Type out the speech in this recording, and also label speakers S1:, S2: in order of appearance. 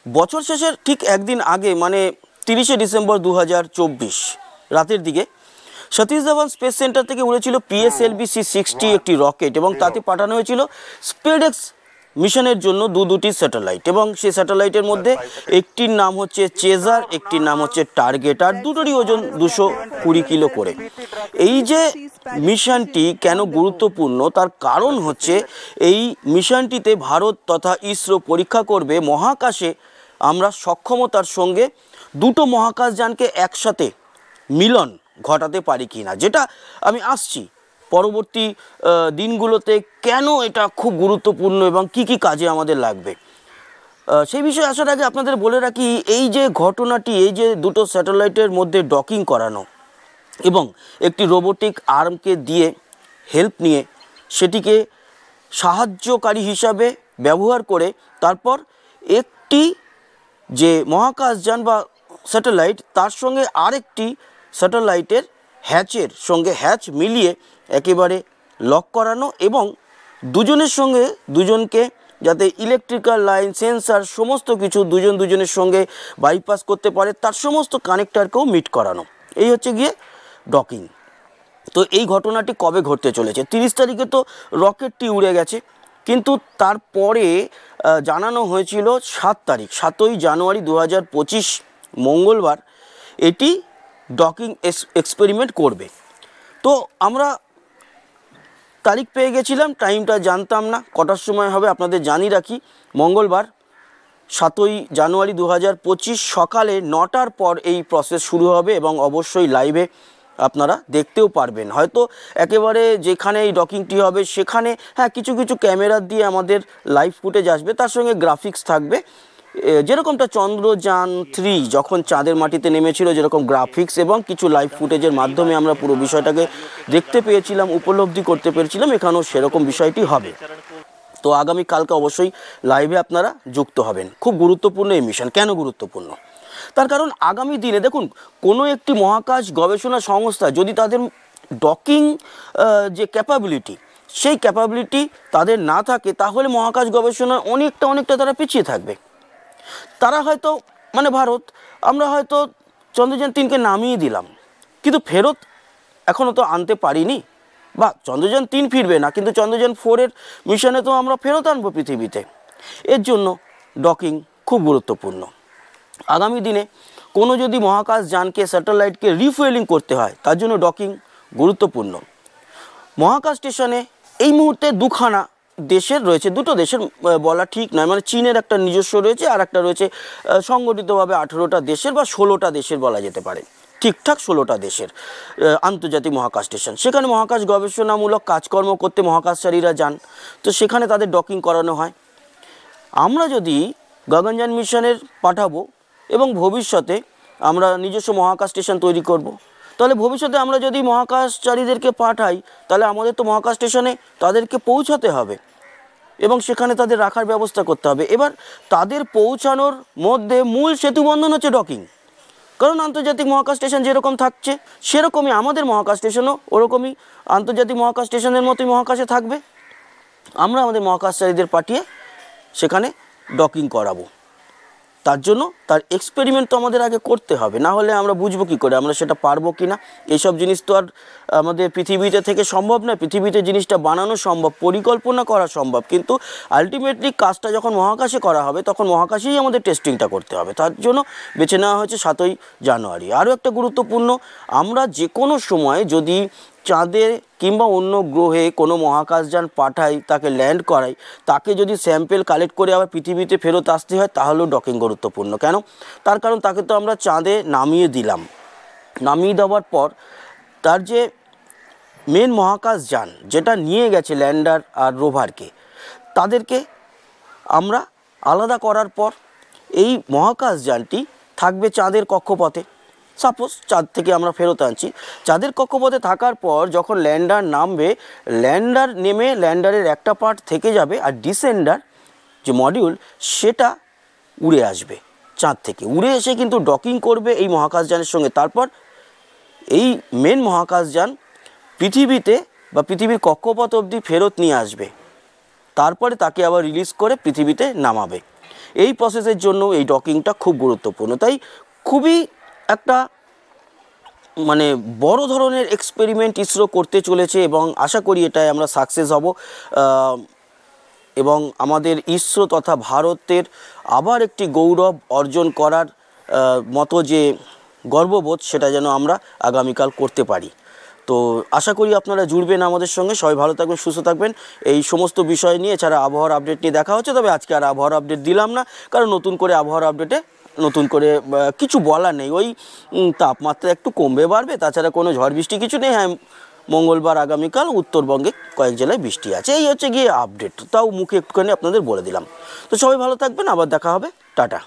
S1: বছর শেষের ঠিক একদিন আগে মানে 30শে ডিসেম্বর 2024 রাতের দিকে সতীশ ধাওয়ান স্পেস সেন্টার থেকে উড়েছিল PSLV C-60 একটি রকেট এবং তাতে পাঠানো হয়েছিল স্পেডএক্স মিশনের জন্য দুটি স্যাটেলাইট এবং সেই স্যাটেলাইটের মধ্যে একটির নাম হচ্ছে চেজার, একটির নাম হচ্ছে টার্গেট, আর দুটোরই ওজন 220 কিলো করে। এই যে মিশনটি কেন গুরুত্বপূর্ণ তার কারণ হচ্ছে এই মিশনটিতে ভারত তথা ইসরো পরীক্ষা করবে মহাকাশে আমরা সক্ষমতার সঙ্গে দুটো মহাকাশযানকে একসাথে মিলন ঘটাতে পারি কিনা, যেটা আমি আসছি পরবর্তী দিনগুলোতে কেন এটা খুব গুরুত্বপূর্ণ এবং কি কি কাজে আমাদের লাগবে। সেই বিষয়ে আসার আগে আপনাদের বলে রাখি, এই যে ঘটনাটি, এই যে দুটো স্যাটেলাইটের মধ্যে ডকিং করানো এবং একটি রোবোটিক আর্মকে দিয়ে হেল্প নিয়ে সেটিকে সাহায্যকারী হিসাবে ব্যবহার করে তারপর একটি যে মহাকাশযান বা স্যাটেলাইট তার সঙ্গে আরেকটি স্যাটেলাইটের হ্যাচের সঙ্গে হ্যাচ মিলিয়ে একেবারে লক করানো এবং দুজনের সঙ্গে দুজনকে যাতে ইলেকট্রিক্যাল লাইন, সেন্সার সমস্ত কিছু দুজনের সঙ্গে বাইপাস করতে পারে তার সমস্ত কানেক্টরকেও মিট করানো, এই হচ্ছে গিয়ে ডকিং। তো এই ঘটনাটি কবে ঘটতে চলেছে? 30 তারিখে তো রকেটটি উড়ে গেছে, কিন্তু তারপরে জানানো হয়েছিল 7 তারিখ 7ই জানুয়ারি 2025 মঙ্গলবার এটি ডকিং এক্সপেরিমেন্ট করবে। তো আমরা তারিখ পেয়ে গেছিলাম, টাইমটা জানতাম না কটার সময় হবে, আপনাদের জানিয়ে রাখি মঙ্গলবার 7ই জানুয়ারি 2025 সকালে 9টার পর এই প্রসেস শুরু হবে এবং অবশ্যই লাইভে আপনারা দেখতেও পারবেন। হয়তো একেবারে যেখানে এই ডকিংটি হবে সেখানে কিছু কিছু ক্যামেরা দিয়ে আমাদের লাইভ ফুটেজ আসবে, তার সঙ্গে গ্রাফিক্স থাকবে, যেরকমটা চন্দ্রযান 3 যখন চাঁদের মাটিতে নেমেছিল যেরকম গ্রাফিক্স এবং কিছু লাইভ ফুটেজের মাধ্যমে আমরা পুরো বিষয়টাকে দেখতে পেয়েছিলাম, উপলব্ধি করতে পেরেছিলাম, এখানেও সেরকম বিষয়টি হবে। তো আগামী কালকে অবশ্যই লাইভে আপনারা যুক্ত হবেন। খুব গুরুত্বপূর্ণ এই মিশন। কেন গুরুত্বপূর্ণ? তার কারণ আগামী দিনে দেখুন, কোনো একটি মহাকাশ গবেষণা সংস্থা যদি তাদের ডকিং যে ক্যাপাবিলিটি সেই ক্যাপাবিলিটি তাদের না থাকে তাহলে মহাকাশ গবেষণা অনেকটা তারা পিছিয়ে থাকবে। তারা হয়তো মানে ভারত, আমরা হয়তো চন্দ্রযান 3কে নামিয়ে দিলাম কিন্তু ফেরত এখনও তো আনতে পারিনি, বা চন্দ্রযান 3 ফিরবে না কিন্তু চন্দ্রযান 4-এর মিশনে তো আমরা ফেরত আনবো পৃথিবীতে। এর জন্য ডকিং খুব গুরুত্বপূর্ণ। আগামী দিনে কোনো যদি মহাকাশযানকে স্যাটেলাইটকে রিফুয়েলিং করতে হয় তার জন্য ডকিং গুরুত্বপূর্ণ। মহাকাশ স্টেশনে এই মুহূর্তে দুখানা দেশের রয়েছে, দুটো দেশের বলা ঠিক নয়, মানে চীনের একটা নিজস্ব রয়েছে আর একটা রয়েছে সংগঠিতভাবে 18টা দেশের বা 16টা দেশের বলা যেতে পারে, ঠিকঠাক 16টা দেশের আন্তর্জাতিক মহাকাশ স্টেশন। সেখানে মহাকাশ গবেষণামূলক কাজকর্ম করতে মহাকাশচারীরা যান, তো সেখানে তাদের ডকিং করানো হয়। আমরা যদি গগনযান মিশনের পাঠাবো এবং ভবিষ্যতে আমরা নিজস্ব মহাকাশ স্টেশন তৈরি করব, তাহলে ভবিষ্যতে আমরা যদি মহাকাশচারীদেরকে পাঠাই তাহলে আমাদের তো মহাকাশ স্টেশনে তাদেরকে পৌঁছাতে হবে এবং সেখানে তাদের রাখার ব্যবস্থা করতে হবে। এবার তাদের পৌঁছানোর মধ্যে মূল সেতুবন্ধন হচ্ছে ডকিং, কারণ আন্তর্জাতিক মহাকাশ স্টেশন যেরকম থাকছে সেরকমই আমাদের মহাকাশ স্টেশনও ওরকমই আন্তর্জাতিক মহাকাশ স্টেশনের মতোই মহাকাশে থাকবে। আমরা আমাদের মহাকাশচারীদের পাঠিয়ে সেখানে ডকিং করাবো, তার জন্য তার এক্সপেরিমেন্ট তো আমাদের আগে করতে হবে, না হলে আমরা বুঝবো কী করে আমরা সেটা পারবো কি না। এইসব জিনিস তো আর আমাদের পৃথিবীতে থেকে সম্ভব নয়, পৃথিবীতে জিনিসটা বানানো সম্ভব, পরিকল্পনা করা সম্ভব, কিন্তু আলটিমেটলি কাজটা যখন মহাকাশে করা হবে তখন মহাকাশেই আমাদের টেস্টিংটা করতে হবে। তার জন্য বেছে নেওয়া হয়েছে 7ই জানুয়ারি। আরও একটা গুরুত্বপূর্ণ, আমরা যে কোনো সময় যদি চাঁদে কিংবা অন্য গ্রহে কোনো মহাকাশযান পাঠাই, তাকে ল্যান্ড করাই, তাকে যদি স্যাম্পেল কালেক্ট করে আবার পৃথিবীতে ফেরত আসতে হয় তাহলেও ডকিং গুরুত্বপূর্ণ। কেন? তার কারণ তাকে তো আমরা চাঁদে নামিয়ে দিলাম, নামিয়ে দেওয়ার পর তার যে মেন মহাকাশযান যেটা নিয়ে গেছে ল্যান্ডার আর রোভারকে, তাদেরকে আমরা আলাদা করার পর এই মহাকাশযানটি থাকবে চাঁদের কক্ষপথে। সাপোজ চাঁদ থেকে আমরা ফেরত আনছি, চাঁদের কক্ষপথে থাকার পর যখন ল্যান্ডার নামবে, ল্যান্ডার নেমে ল্যান্ডারের একটা পার্ট থেকে যাবে আর ডিসেন্ডার যে মডিউল সেটা উড়ে আসবে চাঁদ থেকে, উড়ে এসে কিন্তু ডকিং করবে এই মহাকাশযানের সঙ্গে। তারপর এই মেন মহাকাশযান পৃথিবীতে বা পৃথিবীর কক্ষপথ অবধি ফেরত নিয়ে আসবে, তারপরে তাকে আবার রিলিজ করে পৃথিবীতে নামাবে। এই প্রসেসের জন্য এই ডকিংটা খুব গুরুত্বপূর্ণ। তাই খুবই একটা মানে বড় ধরনের এক্সপেরিমেন্ট ইসরো করতে চলেছে এবং আশা করি এটাই আমরা সাকসেস হব এবং আমাদের ইসরো তথা ভারতের আবার একটি গৌরব অর্জন করার মতো যে গর্ববোধ সেটা যেন আমরা আগামীকাল করতে পারি। তো আশা করি আপনারা জুড়বেন আমাদের সঙ্গে। সবাই ভালো থাকবেন, সুস্থ থাকবেন। এই সমস্ত বিষয় নিয়ে এছাড়া আবহাওয়ার আপডেট নিয়ে দেখা হচ্ছে, তবে আজকে আর আবহাওয়ার আপডেট দিলাম না, কারণ নতুন করে আবহাওয়ার আপডেটে নতুন করে কিছু বলার নেই। ওই তাপমাত্রা একটু কমবে বাড়বে, তাছাড়া কোনো ঝড় বৃষ্টি কিছু নেই। হ্যাঁ, মঙ্গলবার আগামীকাল উত্তরবঙ্গে কয়েক জেলায় বৃষ্টি আছে, এই হচ্ছে গিয়ে আপডেট। তাও মুখে একটুখানি আপনাদের বলে দিলাম। তো সবাই ভালো থাকবেন, আবার দেখা হবে, টাটা।